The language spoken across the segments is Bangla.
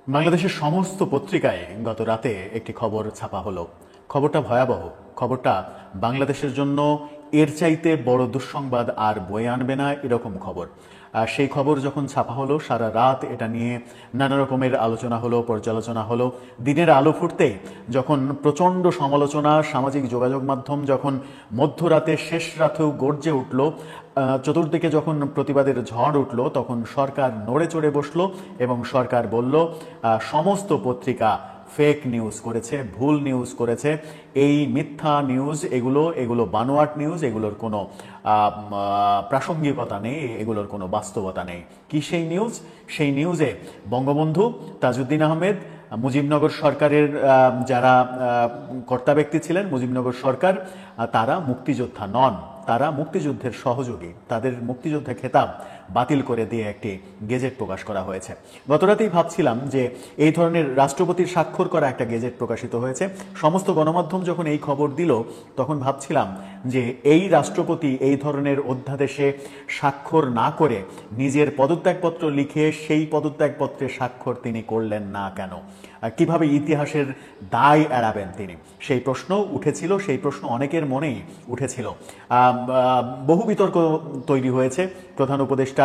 বাংলাদেশের সমস্ত পত্রিকায় গত রাতে একটি খবর ছাপা হলো। খবরটা ভয়াবহ। খবরটা বাংলাদেশের জন্য এর চাইতে বড় দুঃসংবাদ আর বয়ে আনবে না এরকম খবর। আর সেই খবর যখন ছাপা হলো, সারা রাত এটা নিয়ে নানা রকমের আলোচনা হলো, পর্যালোচনা হলো। দিনের আলো ফুটতেই যখন প্রচণ্ড সমালোচনা, সামাজিক যোগাযোগ মাধ্যম যখন মধ্যরাতে শেষ রাতেও গর্জে উঠল, চতুর্দিকে যখন প্রতিবাদের ঝড় উঠল, তখন সরকার নড়ে চড়ে বসলো এবং সরকার বলল সমস্ত পত্রিকা ফেক নিউজ করেছে, ভুল নিউজ করেছে, এই মিথ্যা নিউজ, এগুলো বানোয়াট নিউজ, এগুলোর কোনো প্রাসঙ্গিকতা নেই, এগুলোর কোনো বাস্তবতা নেই। কি সেই নিউজ? সেই নিউজে বঙ্গবন্ধু, তাজউদ্দিন আহমেদ, মুজিবনগর সরকারের যারা কর্তা ব্যক্তি ছিলেন, মুজিবনগর সরকার, তারা মুক্তিযোদ্ধা নন, তারা মুক্তিযুদ্ধের সহযোগী। তাদের মুক্তিযোদ্ধা খেতাব বাতিল করে দিয়ে একটি গেজেট প্রকাশ করা হয়েছে। গতরাতেই ভাবছিলাম যে এই ধরনের রাষ্ট্রপতির স্বাক্ষর করা একটা গেজেট প্রকাশিত হয়েছে। সমস্ত গণমাধ্যম যখন এই খবর দিল, তখন ভাবছিলাম যে এই রাষ্ট্রপতি এই ধরনের অধ্যাদেশে স্বাক্ষর না করে নিজের পদত্যাগপত্র লিখে সেই পদত্যাগপত্রে স্বাক্ষর তিনি করলেন না কেন? কিভাবে ইতিহাসের দায় এড়াবেন তিনি? সেই প্রশ্ন উঠেছিল, সেই প্রশ্ন অনেকের মনেই উঠেছিল। বহু বিতর্ক তৈরি হয়েছে। প্রধান উপদেষ্টার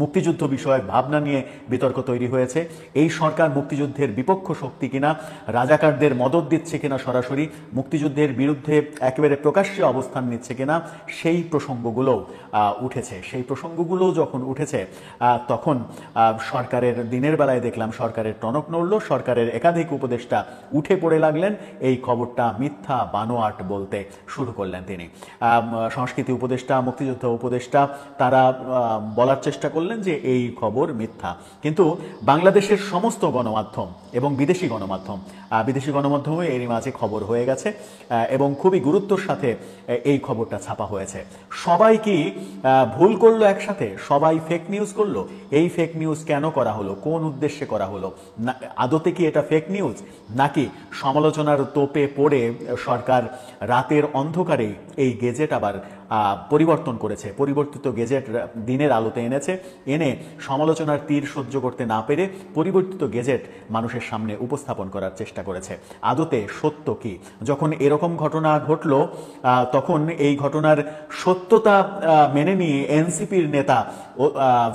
মুক্তিযুদ্ধ বিষয়ক ভাবনা নিয়ে বিতর্ক তৈরি হয়েছে। এই সরকার মুক্তিযুদ্ধের বিপক্ষ শক্তি কিনা, রাজাকারদের মদত দিচ্ছে কিনা, সরাসরি মুক্তিযুদ্ধের বিরুদ্ধে একেবারে প্রকাশ্যে অবস্থান নিচ্ছে কিনা, সেই প্রসঙ্গগুলো উঠেছে। সেই প্রসঙ্গগুলো যখন উঠেছে, তখন সরকারের দিনের বেলায় দেখলাম সরকারের টনক নড়ল। সরকারের একাধিক উপদেষ্টা উঠে পড়ে লাগলেন, এই খবরটা মিথ্যা, বানোয়াট বলতে শুরু করলেন তিনি। সংস্কৃতি উপদেষ্টা, মুক্তিযুদ্ধ উপদেষ্টা, তারা বলার চেষ্টা করলেন যে এই খবর মিথ্যা। কিন্তু বাংলাদেশের সমস্ত গণমাধ্যম এবং বিদেশি গণমাধ্যমে এরই মাঝে খবর হয়ে গেছে এবং খুবই গুরুত্বের সাথে এই খবরটা ছাপা হয়েছে। সবাই কি ভুল করলো একসাথে? সবাই ফেক নিউজ করলো? এই ফেক নিউজ কেন করা হলো? কোন উদ্দেশ্যে করা হলো? আদতে কি এটা ফেক নিউজ, নাকি সমালোচনার তোপে পড়ে সরকার রাতের অন্ধকারে এই গেজেট আবার পরিবর্তন করেছে, পরিবর্তিত গেজেট দিনের আলোতে এনেছে, এনে সমালোচনার তীর সহ্য করতে না পেরে পরিবর্তিত গেজেট মানুষের সামনে উপস্থাপন করার চেষ্টা করেছে? আদতে সত্য কি? যখন এরকম ঘটনা ঘটল, তখন এই ঘটনার সত্যতা মেনে নিয়ে এনসিপির নেতা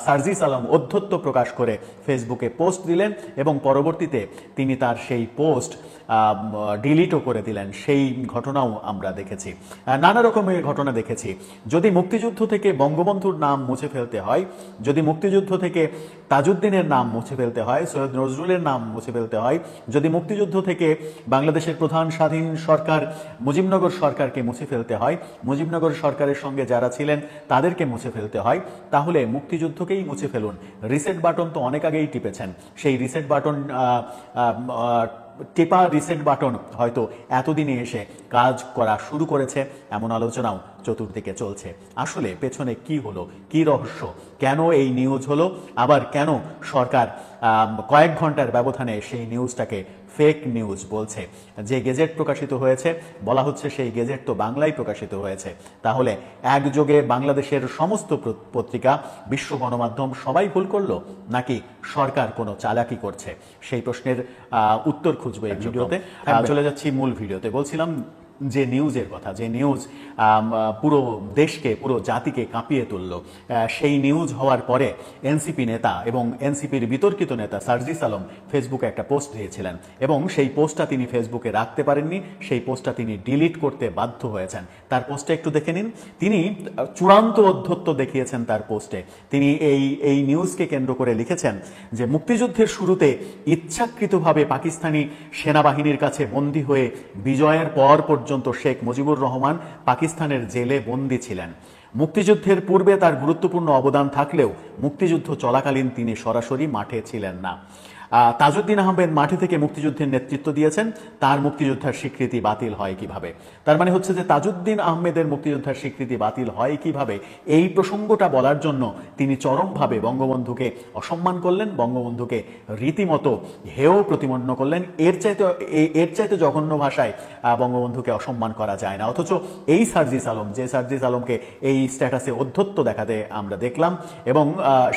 সার্জিস আলম অধ্যত্ব প্রকাশ করে ফেসবুকে পোস্ট দিলেন এবং পরবর্তীতে তিনি তার সেই পোস্ট ডিলিটও করে দিলেন। সেই ঘটনাও আমরা দেখেছি, নানা রকমের ঘটনা দেখেছি। যদি মুক্তিযুদ্ধ থেকে বঙ্গবন্ধুর নাম মুছে ফেলতে হয়, যদি মুক্তিযুদ্ধ থেকে তাজউদ্দিনের নাম মুছে ফেলতে হয়, সৈয়দ নজরুলের নাম মুছে ফেলতে হয়, যদি মুক্তিযুদ্ধ থেকে বাংলাদেশের প্রধান স্বাধীন সরকার মুজিবনগর সরকারকে মুছে ফেলতে হয়, মুজিবনগর সরকারের সঙ্গে যারা ছিলেন তাদেরকে মুছে ফেলতে হয়, তাহলে মুক্তিযুদ্ধকেই মুছে ফেলুন। রিসেট বাটন তো অনেক আগেই টিপেছেন। সেই রিসেট বাটন টেপা রিসেট বাটন হয়তো এতদিনে এসে কাজ করা শুরু করেছে, এমন আলোচনাও চতুর্দিকে চলছে। আসলে পেছনে কি হলো, কি রহস্য, কেন এই নিউজ হলো, আবার কেন সরকার কয়েক ঘন্টার ব্যবধানে সেই নিউজটাকে ফেক নিউজ বলছে? যে গেজেট প্রকাশিত হয়েছে, বলা হচ্ছে সেই গেজেট তো বাংলায় প্রকাশিত হয়েছে। তাহলে একযোগে বাংলাদেশের সমস্ত পত্রিকা, বিশ্ব গণমাধ্যম সবাই ভুল করলো, নাকি সরকার কোনো চালাকি করছে? সেই প্রশ্নের উত্তর খুঁজবো এই ভিডিওতে। চলে যাচ্ছি মূল ভিডিওতে। বলছিলাম যে নিউজের কথা, যে নিউজ পুরো দেশকে, পুরো জাতিকে কাঁপিয়ে তুলল, সেই নিউজ হওয়ার পরে এনসিপি নেতা এবং এনসিপির বিতর্কিত নেতা সার্জিস আলম ফেসবুকে একটা পোস্ট দিয়েছিলেন এবং সেই পোস্টটা তিনি ফেসবুকে রাখতে পারেননি, সেই পোস্টটা তিনি ডিলিট করতে বাধ্য হয়েছেন। তার পোস্টে একটু দেখে নিন। তিনি চূড়ান্ত অধ্যত্ব দেখিয়েছেন তার পোস্টে। তিনি এই নিউজকে কেন্দ্র করে লিখেছেন যে মুক্তিযুদ্ধের শুরুতে ইচ্ছাকৃতভাবে পাকিস্তানি সেনাবাহিনীর কাছে বন্দী হয়ে বিজয়ের পর পর্যন্ত শেখ মুজিবুর রহমান পাকিস্তানের জেলে বন্দী ছিলেন। মুক্তিযুদ্ধের পূর্বে তার গুরুত্বপূর্ণ অবদান থাকলেও মুক্তিযুদ্ধ চলাকালীন তিনি সরাসরি মাঠে ছিলেন না। তাজউদ্দিন আহমেদ মাঠে থেকে মুক্তিযুদ্ধের নেতৃত্ব দিয়েছেন, তার মুক্তিযোদ্ধার স্বীকৃতি বাতিল হয় কিভাবে? তার মানে হচ্ছে যে তাজউদ্দিন আহমেদের মুক্তিযোদ্ধার স্বীকৃতি বাতিল হয় কিভাবে, এই প্রসঙ্গটা বলার জন্য তিনি চরমভাবে বঙ্গবন্ধুকে অসম্মান করলেন, বঙ্গবন্ধুকে রীতিমতো হেয় প্রতিপন্ন করলেন। এর চাইতে জঘন্য ভাষায় বঙ্গবন্ধুকে অসম্মান করা যায় না। অথচ এই সার্জিস আলম, যে সার্জিস আলমকে এই স্ট্যাটাসে অধ্যত্ব দেখাতে আমরা দেখলাম এবং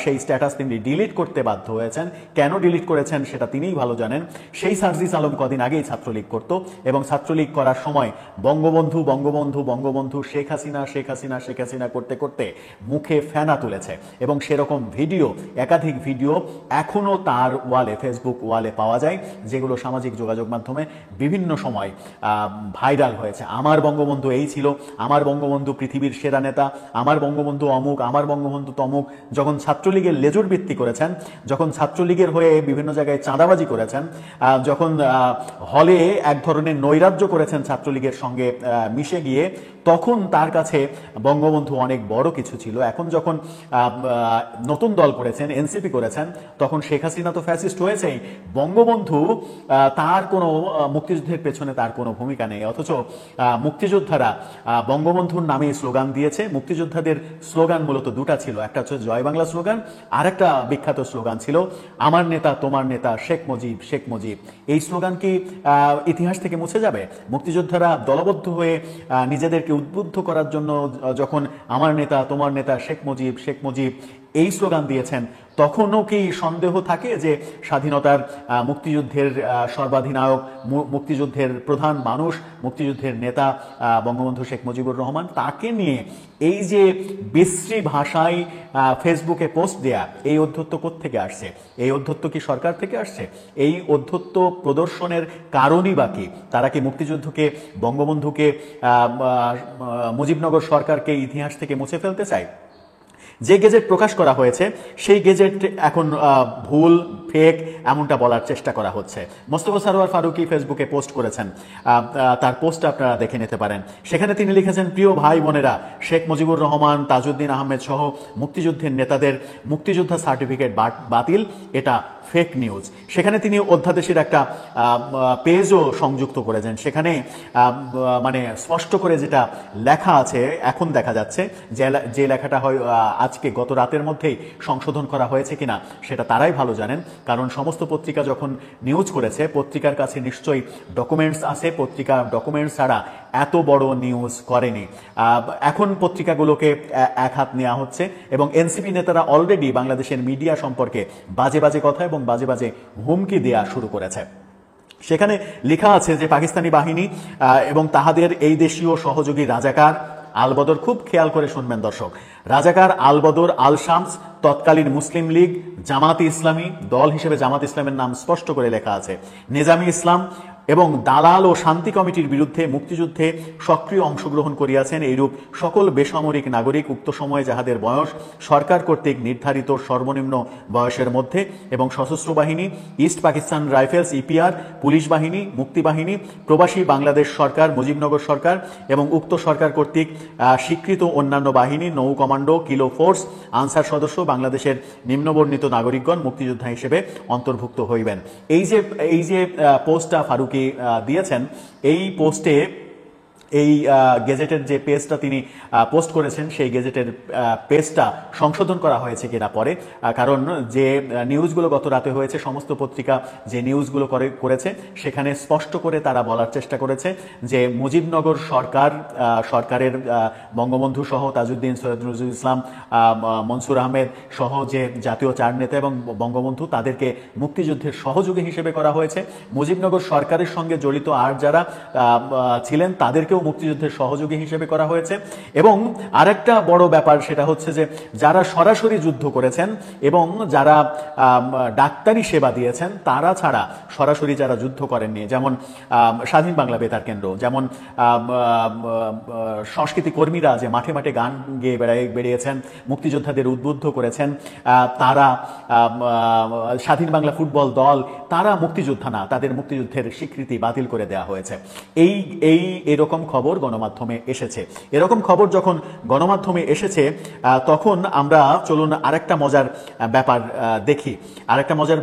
সেই স্ট্যাটাস তিনি ডিলিট করতে বাধ্য হয়েছেন। কেন ডিলিট করেছেন করেছেন সেটা তিনিই ভালো জানেন। সেই সার্জিস আলম কদিন আগেই ছাত্রলীগ করত এবং ছাত্রলীগ করার সময় বঙ্গবন্ধু বঙ্গবন্ধু বঙ্গবন্ধু শেখ হাসিনা শেখ হাসিনা শেখ হাসিনা করতে করতে মুখে ফেনা তুলেছে এবং সেরকম ভিডিও, একাধিক ভিডিও এখনো তার ওয়ালে, ফেসবুক ওয়ালে পাওয়া যায়, যেগুলো সামাজিক যোগাযোগ মাধ্যমে বিভিন্ন সময় ভাইরাল হয়েছে। আমার বঙ্গবন্ধু এই ছিল, আমার বঙ্গবন্ধু পৃথিবীর সেরা নেতা, আমার বঙ্গবন্ধু অমুক, আমার বঙ্গবন্ধু তমুক। যখন ছাত্রলীগের লেজুর বৃত্তি করেছেন, যখন ছাত্রলীগের হয়ে বিভিন্ন জায়গায় চাঁদাবাজি করেছেন, যখন হলে এক ধরনের নৈরাজ্য করেছেন ছাত্রলীগের সঙ্গে মিশে গিয়ে, তখন তার কাছে বঙ্গবন্ধু অনেক বড় কিছু ছিল। এখন যখন নতুন দল করেছেন, এনসিপি করেছেন, তখন শেখ হাসিনা তো ফ্যাসিস্ট হয়েছেই, বঙ্গবন্ধু তার কোনো মুক্তিযুদ্ধের পেছনে তার কোনো ভূমিকা নেই। অথচ মুক্তিযোদ্ধারা বঙ্গবন্ধুর নামে স্লোগান দিয়েছে। মুক্তিযোদ্ধাদের স্লোগান মূলত দুটা ছিল, একটা হচ্ছে জয় বাংলা স্লোগান, আর একটা বিখ্যাত স্লোগান ছিল আমার নেতা তোমার নেতা শেখ মুজিব শেখ মুজিব। এই স্লোগান কি ইতিহাস থেকে মুছে যাবে? মুক্তিযোদ্ধারা দলবদ্ধ হয়ে নিজেদেরকে উদ্বুদ্ধ করার জন্য যখন আমার নেতা তোমার নেতা শেখ মুজিব শেখ মুজিব এই স্লোগান দিয়েছেন, তখনও কি সন্দেহ থাকে যে স্বাধীনতার মুক্তিযুদ্ধের সর্বাধিনায়ক, মুক্তিযুদ্ধের প্রধান মানুষ, মুক্তিযুদ্ধের নেতা বঙ্গবন্ধু শেখ মুজিবুর রহমান, তাকে নিয়ে এই যে বিশ্রী ভাষায় ফেসবুকে পোস্ট দেয়া, এই অধ্যত্ব কোত্থেকে আসছে? এই অধ্যত্ব কি সরকার থেকে আসছে? এই অধ্যত্ব প্রদর্শনের কারণই বা কি? তারা কি মুক্তিযুদ্ধকে, বঙ্গবন্ধুকে, মুজিবনগর সরকারকে ইতিহাস থেকে মুছে ফেলতে চায়? যে গেজেট প্রকাশ করা হয়েছে সেই গেজেট এখন ভুল, ফেক এমনটা বলার চেষ্টা করা হচ্ছে। মোস্তফা সরোয়ার ফারুকী ফেসবুকে পোস্ট করেছেন, তার পোস্ট আপনারা দেখে নিতে পারেন। সেখানে তিনি লিখেছেন, প্রিয় ভাই বোনেরা, শেখ মুজিবুর রহমান, তাজউদ্দিন আহমেদ সহ মুক্তিযুদ্ধের নেতাদের মুক্তিযোদ্ধা সার্টিফিকেট বাতিল, এটা ফেক নিউজ। সেখানে তিনি অধ্যাদেশের একটা পেজও সংযুক্ত করেছেন। সেখানে মানে স্পষ্ট করে যেটা লেখা আছে, এখন দেখা যাচ্ছে যে লেখাটা হয় আজকে গত রাতের মধ্যেই সংশোধন করা হয়েছে কিনা সেটা তারাই ভালো জানেন, কারণ সমস্ত পত্রিকা যখন নিউজ করেছে, পত্রিকার কাছে নিশ্চয়ই ডকুমেন্টস আছে, পত্রিকা ডকুমেন্টস ছাড়া এত বড় নিউজ করেনি। এখন পত্রিকাগুলোকে এক হাত নেওয়া হচ্ছে এবং এনসিপি নেতারা অলরেডি বাংলাদেশের মিডিয়া সম্পর্কে বাজে বাজে কথা এবং বাজে বাজে হুমকি দেয়া শুরু করেছে। সেখানে লেখা আছে যে পাকিস্তানি বাহিনী এবং তাহাদের এই দেশীয় সহযোগী রাজাকার আলবদর, খুব খেয়াল করে শুনবেন দর্শক, রাজাকার আলবদর, আল শামস, তৎকালীন মুসলিম লীগ, জামাত ইসলামী, দল হিসেবে জামাত ইসলামের নাম স্পষ্ট করে লেখা আছে, নিজামী ইসলাম এবং দালাল ও শান্তি কমিটির বিরুদ্ধে মুক্তিযুদ্ধে সক্রিয় অংশগ্রহণ করিয়াছেন এইরূপ সকল বেসামরিক নাগরিক উক্ত সময়ে যাহাদের বয়স সরকার কর্তৃক নির্ধারিত সর্বনিম্ন বয়সের মধ্যে এবং সশস্ত্র বাহিনী, east Pakistan rifles, EPR, police বাহিনী, মুক্তিবাহিনী, প্রবাসী বাংলাদেশ সরকার, মুজিবনগর সরকার এবং উক্ত সরকার কর্তৃক স্বীকৃত অন্যান্য বাহিনী, নৌ কমান্ডো, কিলো ফোর্স, আনসার সদস্য বাংলাদেশের নিম্নবর্ণিত নাগরিকগণ মুক্তিযোদ্ধা হিসেবে অন্তর্ভুক্ত হইবেন। এই যে পোস্টটা ফারুকী দিয়েছেন, এই পোস্টে এই গেজেটের যে পেজটা তিনি পোস্ট করেছেন, সেই গেজেটের পেজটা সংশোধন করা হয়েছে কিনা পরে, কারণ যে নিউজগুলো গত রাতে হয়েছে, সমস্ত পত্রিকা যে নিউজগুলো করেছে সেখানে স্পষ্ট করে তারা বলার চেষ্টা করেছে যে মুজিবনগর সরকারের বঙ্গবন্ধু সহ তাজউদ্দিন, সৈয়দ নজরুল ইসলাম, মনসুর আহমেদ সহ যে জাতীয় চার নেতা এবং বঙ্গবন্ধু, তাদেরকে মুক্তিযুদ্ধের সহযোগী হিসেবে করা হয়েছে। মুজিবনগর সরকারের সঙ্গে জড়িত আর যারা ছিলেন তাদেরকেও মুক্তিযুদ্ধের সহযোগী হিসেবে করা হয়েছে। এবং আরেকটা বড় ব্যাপার সেটা হচ্ছে যে যারা সরাসরি যুদ্ধ করেছেন এবং যারা ডাক্তারি সেবা দিয়েছেন, তারা ছাড়া সরাসরি যারা যুদ্ধ করেননি, যেমন স্বাধীন বাংলা বেতার কেন্দ্র, যেমন সংস্কৃতি কর্মীরা যে মাঠে মাঠে গান গেয়ে বেরিয়েছেন, মুক্তিযোদ্ধাদের উদ্বুদ্ধ করেছেন, তারা স্বাধীন বাংলা ফুটবল দল, তারা মুক্তিযোদ্ধা না, তাদের মুক্তিযুদ্ধের স্বীকৃতি বাতিল করে দেওয়া হয়েছে। এরকম খবর গণমাধ্যমে এসেছে। এরকম খবর যখন গণমাধ্যমে এসেছে, তখন আমরা চলুন আরেকটা মজার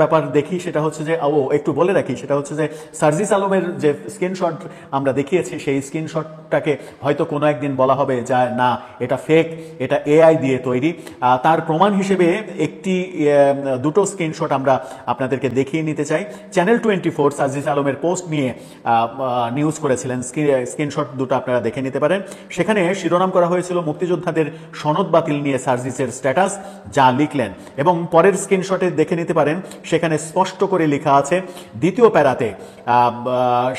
ব্যাপার দেখি। সেটা হচ্ছে যে একটু বলে রাখি, সেটা হচ্ছে যে সার্জিস আলমের যে স্ক্রিনশট আমরা দেখিয়েছি, সেই স্ক্রিনশটটাকে হয়তো কোনো একদিন বলা হবে যা না এটা ফেক, এটা এআই দিয়ে তৈরি। তার প্রমাণ হিসেবে দুটো স্ক্রিনশট আমরা আপনাদেরকে দেখিয়ে নিতে চাই। চ্যানেল 24 সার্জিস আলমের পোস্ট নিয়ে নিউজ করেছিলেন, স্ক্রিনশট দুটো আপনারা দেখে নিতে পারেন। সেখানে শিরোনাম করা হয়েছিল মুক্তিযোদ্ধাদের সনদ বাতিল নিয়ে সার্জিসের স্ট্যাটাস, যা লিখলেন। এবং পরের স্ক্রিনশটে দেখে নিতে পারেন, সেখানে স্পষ্ট করে লেখা আছে দ্বিতীয় প্যারাতে,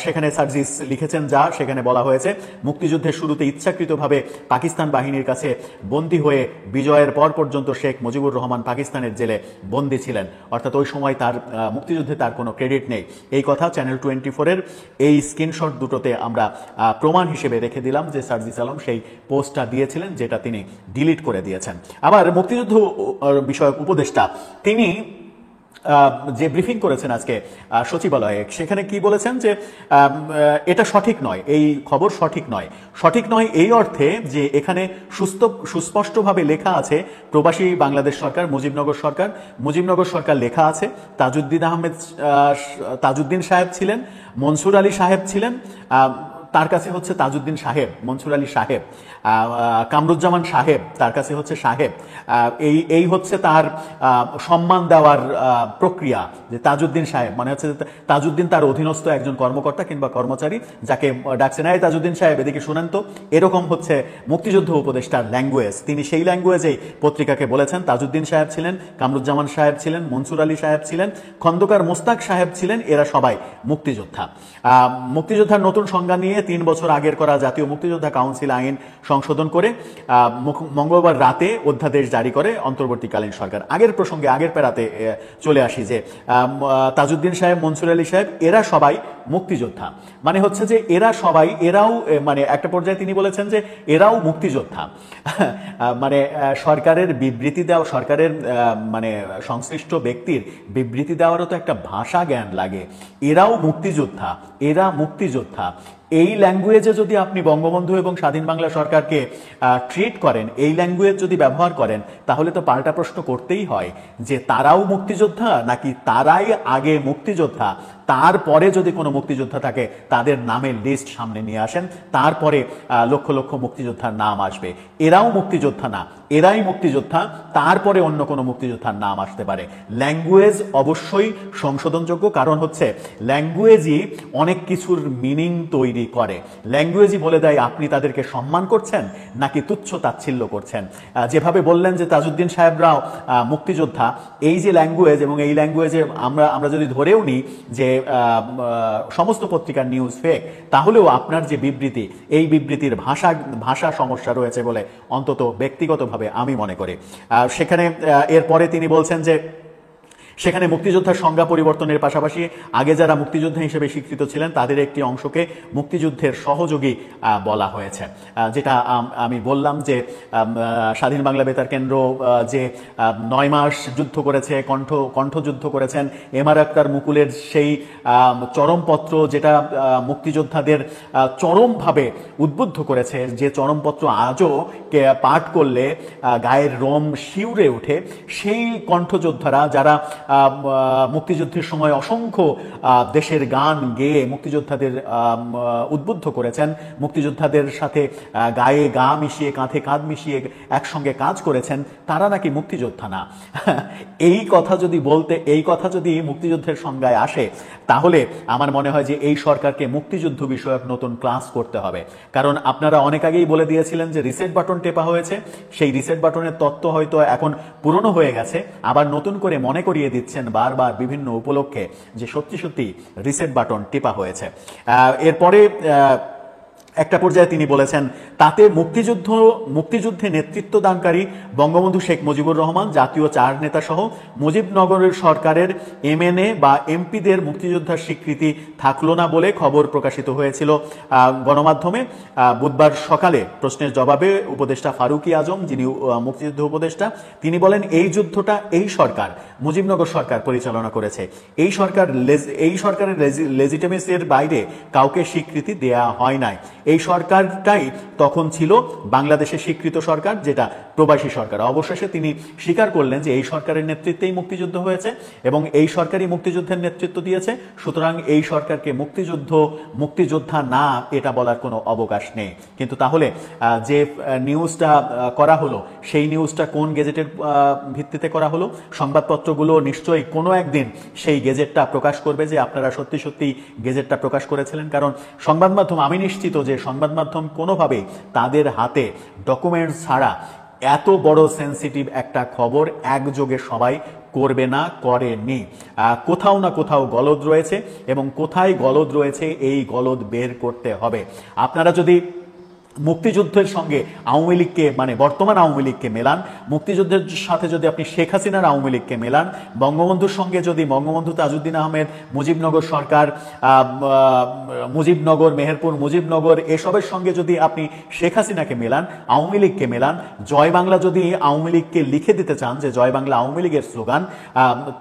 সেখানে সার্জিস লিখেছেন যা, সেখানে বলা হয়েছে মুক্তিযুদ্ধের শুরুতে ইচ্ছাকৃতভাবে পাকিস্তান বাহিনীর কাছে বন্দী হয়ে বিজয়ের পর পর্যন্ত শেখ মুজিবুর রহমান পাকিস্তানের জেলে বন্দী ছিলেন, অর্থাৎ ওই সময় তার মুক্তিযুদ্ধে তার কোনো ক্রেডিট নেই। এই কথা চ্যানেল 24-এর এই স্ক্রিনশট দুটোতে আমরা প্রমাণ হিসেবে রেখে দিলাম যে সার্জিস আলম সেই পোস্টটা দিয়েছিলেন, যেটা তিনি ডিলিট করে দিয়েছেন। আবার মুক্তিযুদ্ধ বিষয়ক উপদেষ্টা তিনি যে ব্রিফিং করেছেন আজকে সচিবালয়ে, সেখানে কি বলেছেন যে এটা সঠিক নয়, এই খবর সঠিক নয়। সঠিক নয় এই অর্থে যে এখানে সুস্পষ্টভাবে লেখা আছে প্রবাসী বাংলাদেশ সরকার, মুজিবনগর সরকার লেখা আছে। তাজউদ্দিন সাহেব ছিলেন, মনসুর আলী সাহেব ছিলেন, তার কাছে হচ্ছে তাজউদ্দিন সাহেব, মনসুর আলী সাহেব, কামরুজ্জামান সাহেব, তার কাছে হচ্ছে সাহেব। এই হচ্ছে তার সম্মান দেওয়ার প্রক্রিয়া, যে তাজউদ্দিন সাহেব মানে হচ্ছে তাজউদ্দিন তার অধীনস্থ একজন কর্মকর্তা কিংবা কর্মচারী, যাকে ডাকছে না এই তাজউদ্দিন সাহেব এদিকে শুনেন তো, এরকম হচ্ছে মুক্তিযুদ্ধ উপদেষ্টার ল্যাঙ্গুয়েজ। তিনি সেই ল্যাঙ্গুয়েজেই পত্রিকাকে বলেছেন তাজউদ্দিন সাহেব ছিলেন, কামরুজ্জামান সাহেব ছিলেন, মনসুর আলী সাহেব ছিলেন, খন্দকার মোস্তাক সাহেব ছিলেন, এরা সবাই মুক্তিযোদ্ধা। মুক্তিযোদ্ধার নতুন সংজ্ঞা নিয়ে 3 বছর আগের করা জাতীয় মুক্তিযোদ্ধা কাউন্সিল আইন সংশোধন করে মঙ্গলবার রাতে অধ্যাদেশ জারি করে অন্তর্বর্তীকালীন সরকার। আগের প্রসঙ্গে, আগের প্যারাতে চলে আসি যে তাজউদ্দিন সাহেব, মনসুর আলী সাহেব এরা সবাই মুক্তিযোদ্ধা। মানে হচ্ছে যে এরাও মানে একটা পর্যায়ে তিনি বলেছেন যে এরাও মুক্তিযোদ্ধা। মানে সরকারের বিবৃতি দেওয়া, সরকারের মানে সংশ্লিষ্ট ব্যক্তির বিবৃতি দেওয়ারও তো একটা ভাষা জ্ঞান লাগে। এরাও মুক্তিযোদ্ধা, এরা মুক্তিযোদ্ধা, এই ল্যাঙ্গুয়েজে যদি আপনি বঙ্গবন্ধু এবং স্বাধীন বাংলা সরকারকে ট্রিট করেন, এই ল্যাঙ্গুয়েজ যদি ব্যবহার করেন, তাহলে তো পাল্টা প্রশ্ন করতেই হয় যে তারাও মুক্তিযোদ্ধা নাকি তারাই আগে মুক্তিযোদ্ধা, তারপরে যদি কোনো মুক্তিযোদ্ধা থাকে তাদের নামের লিস্ট সামনে নিয়ে আসেন, তারপরে লক্ষ লক্ষ মুক্তিযোদ্ধার নাম আসবে। এরাও মুক্তিযোদ্ধা না, এরাই মুক্তিযোদ্ধা, তারপরে অন্য কোনো মুক্তিযোদ্ধার নাম আসতে পারে। ল্যাঙ্গুয়েজ অবশ্যই সংশোধনযোগ্য, কারণ হচ্ছে ল্যাঙ্গুয়েজই অনেক কিছুর মিনিং তৈরি করে। ল্যাঙ্গুয়েজই বলে দেয় আপনি তাদেরকে সম্মান করছেন নাকি তুচ্ছ তাচ্ছিল্য করছেন। যেভাবে বললেন যে তাজউদ্দিন সাহেবরাও মুক্তিযোদ্ধা, এই যে ল্যাঙ্গুয়েজ, এবং এই ল্যাঙ্গুয়েজে আমরা যদি ধরেও নিই যে সমস্ত পত্রিকার নিউজ ফেক, তাহলেও আপনার যে বিবৃতি, এই বিবৃতির ভাষা সমস্যা রয়েছে বলে অন্তত ব্যক্তিগতভাবে আমি মনে করি। সেখানে এরপরে তিনি বলছেন যে সেখানে মুক্তিযোদ্ধার সংজ্ঞা পরিবর্তনের পাশাপাশি আগে যারা মুক্তিযোদ্ধা হিসেবে স্বীকৃত ছিলেন তাদের একটি অংশকে মুক্তিযুদ্ধের সহযোগী বলা হয়েছে। যেটা আমি বললাম যে স্বাধীন বাংলা বেতার কেন্দ্র যে 9 মাস যুদ্ধ করেছে, কণ্ঠযুদ্ধ করেছেন, এমআর আক্তার মুকুলের সেই চরমপত্র, যেটা মুক্তিযোদ্ধাদের চরমভাবে উদ্বুদ্ধ করেছে, যে চরমপত্র আজও পাঠ করলে গায়ের রোম শিউরে ওঠে, সেই কণ্ঠযোদ্ধারা যারা মুক্তিযুদ্ধের সময় অসংখ্য দেশের গান গেয়ে মুক্তিযোদ্ধাদের উদ্বুদ্ধ করেছেন, মুক্তিযোদ্ধাদের সাথে গায়ে গা মিশিয়ে, কাঁধে কাঁধ মিশিয়ে একসঙ্গে কাজ করেছেন, তারা নাকি মুক্তিযোদ্ধা না। এই কথা যদি মুক্তিযুদ্ধের সংজ্ঞায় আসে, তাহলে আমার মনে হয় যে এই সরকারকে মুক্তিযুদ্ধ বিষয়ক নতুন ক্লাস করতে হবে। কারণ আপনারা অনেক আগেই বলে দিয়েছিলেন যে রিসেট বাটন টেপা হয়েছে, সেই রিসেট বাটনের তত্ত্ব হয়তো এখন পুরনো হয়ে গেছে, আবার নতুন করে মনে করিয়ে দিচ্ছেন বারবার বিভিন্ন উপলক্ষে যে সত্যি সত্যি রিসেট বাটন টেপা হয়েছে। এরপরে একটা পর্যায়ে তিনি বলেছেন তাতে মুক্তিযুদ্ধে নেতৃত্ব দানকারী বঙ্গবন্ধু শেখ মুজিবুর রহমান, জাতীয় 4 নেতা সহ মুজিবনগরের সরকারের এমএনএ বা এমপিদের মুক্তিযোদ্ধার স্বীকৃতি থাকলো না বলে খবর প্রকাশিত হয়েছিল গণমাধ্যমে। বুধবার সকালে প্রশ্নের জবাবে উপদেষ্টা ফারুকী আজম, যিনি মুক্তিযুদ্ধ উপদেষ্টা, তিনি বলেন এই যুদ্ধটা এই সরকার, মুজিবনগর সরকার পরিচালনা করেছে। এই সরকারের লেজিটিমেসির বাইরে কাউকে স্বীকৃতি দেয়া হয় নাই। এই সরকারটাই তখন ছিল বাংলাদেশের স্বীকৃত সরকার, যেটা প্রবাসী সরকার। অবশেষে তিনি স্বীকার করলেন যে এই সরকারের নেতৃত্বেই মুক্তিযুদ্ধ হয়েছে এবং এই সরকারই মুক্তিযুদ্ধের নেতৃত্ব দিয়েছে, সুতরাং এই সরকারকে মুক্তিযোদ্ধা না এটা বলার কোনো অবকাশ নেই। কিন্তু তাহলে যে নিউজটা করা হলো, সেই নিউজটা কোন গেজেটের ভিত্তিতে করা হলো? সংবাদপত্র সংবাদপত্রগুলো নিশ্চয়ই কোনো একদিন সেই গেজেটটা প্রকাশ করবে যে আপনারা সত্যি সত্যি গেজেটটা প্রকাশ করেছিলেন। কারণ সংবাদ মাধ্যম, আমি নিশ্চিত যে সংবাদ মাধ্যম কোনোভাবেই তাদের হাতে ডকুমেন্টস ছাড়া এত বড় সেন্সিটিভ একটা খবর একযোগে সবাই করবে না, করেনি। কোথাও না কোথাও গলদ রয়েছে, এবং কোথায় গলদ রয়েছে এই গলদ বের করতে হবে। আপনারা যদি মুক্তিযুদ্ধের সঙ্গে আওয়ামী লীগকে, মানে বর্তমান আওয়ামী লীগকে মেলান, মুক্তিযুদ্ধের সাথে যদি আপনি শেখ হাসিনার আওয়ামী লীগকে মেলান, বঙ্গবন্ধুর সঙ্গে যদি বঙ্গবন্ধু তাজউদ্দিন আহমেদ, মুজিবনগর সরকার, মুজিবনগর, মেহেরপুর মুজিবনগর, এসবের সঙ্গে যদি আপনি শেখ হাসিনাকে মেলান, আওয়ামী লীগকে মেলান, জয় বাংলা যদি আওয়ামী লীগকে লিখে দিতে চান যে জয় বাংলা আওয়ামী লীগের স্লোগান,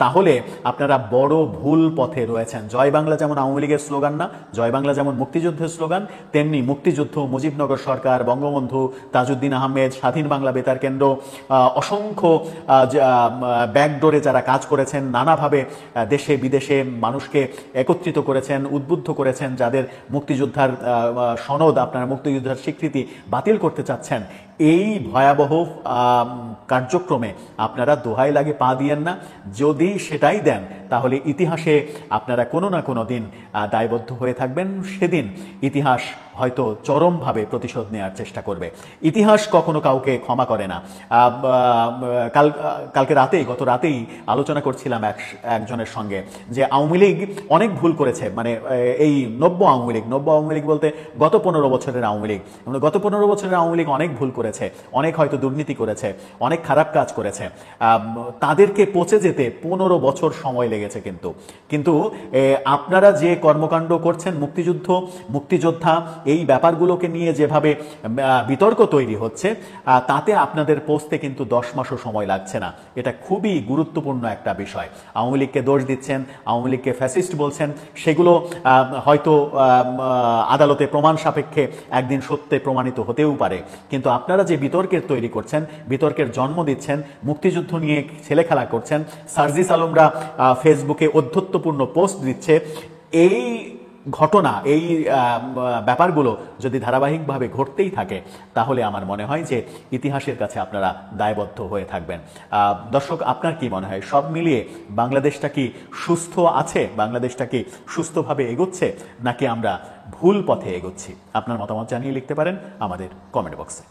তাহলে আপনারা বড় ভুল পথে রয়েছেন। জয় বাংলা যেমন আওয়ামী লীগের স্লোগান না, জয় বাংলা যেমন মুক্তিযুদ্ধের স্লোগান, তেমনি মুক্তিযুদ্ধ, মুজিবনগর সরকার, বঙ্গবন্ধু, তাজউদ্দিন আহমেদ, স্বাধীন বাংলা বেতার কেন্দ্র, অসংখ্য ব্যাকডোরে যারা কাজ করেছেন, নানাভাবে দেশে বিদেশে মানুষকে একত্রিত করেছেন, উদ্বুদ্ধ করেছেন, যাদের মুক্তিযোদ্ধার সনদ, আপনারা মুক্তিযোদ্ধার স্বীকৃতি বাতিল করতে চাচ্ছেন, এই ভয়াবহ কার্যক্রমে আপনারা দোহাই লাগে পা দিয়েন না। যদি সেটাই দেন তাহলে ইতিহাসে আপনারা কোনো না কোনো দিন দায়বদ্ধ হয়ে থাকবেন। সেদিন ইতিহাস হয়তো চরমভাবে প্রতিশোধ নেওয়ার চেষ্টা করবে। ইতিহাস কখনো কাউকে ক্ষমা করে না। কালকে রাতেই, গত রাতেই আলোচনা করছিলাম একজনের সঙ্গে যে আওয়ামী লীগ অনেক ভুল করেছে, মানে এই নব্য আওয়ামী লীগ বলতে গত 15 বছরের আওয়ামী লীগ, গত 15 বছরের আওয়ামী লীগ অনেক ভুল করেছে, অনেক হয়তো দুর্নীতি করেছে, অনেক খারাপ কাজ করেছে। তাদেরকে পচে যেতে 15 বছর সময় লেগেছে। কিন্তু আপনারা যে কর্মকাণ্ড করছেন, মুক্তিযোদ্ধা, এই ব্যাপারগুলোকে নিয়ে যেভাবে বিতর্ক তৈরি হচ্ছে, তাতে আপনাদের পৌঁছতে কিন্তু 10 মাসও সময় লাগছে না। এটা খুবই গুরুত্বপূর্ণ একটা বিষয়। আওয়ামী লীগকে দোষ দিচ্ছেন, আওয়ামী লীগকে ফ্যাসিস্ট বলছেন, সেগুলো হয়তো আদালতে প্রমাণ সাপেক্ষে একদিন সত্যে প্রমাণিত হতেও পারে। কিন্তু আপনারা যে বিতর্কের তৈরি করছেন, বিতর্কের জন্ম দিচ্ছেন, মুক্তিযুদ্ধ নিয়ে ছেলেখেলা করছেন, সার্জিস আলমরা ফেসবুকে অধ্যত্বপূর্ণ পোস্ট দিচ্ছে, এই ঘটনা, এই ব্যাপারগুলো যদি ধারাবাহিকভাবে ঘটতেই থাকে, তাহলে আমার মনে হয় যে ইতিহাসের কাছে আপনারা দায়বদ্ধ হয়ে থাকবেন। দর্শক, আপনার কি মনে হয়, সব মিলিয়ে বাংলাদেশটা কি সুস্থ আছে? বাংলাদেশটা কি সুস্থভাবে এগোচ্ছে, নাকি আমরা ভুল পথে এগোচ্ছি? আপনার মতামত জানিয়ে লিখতে পারেন আমাদের কমেন্ট বক্সে।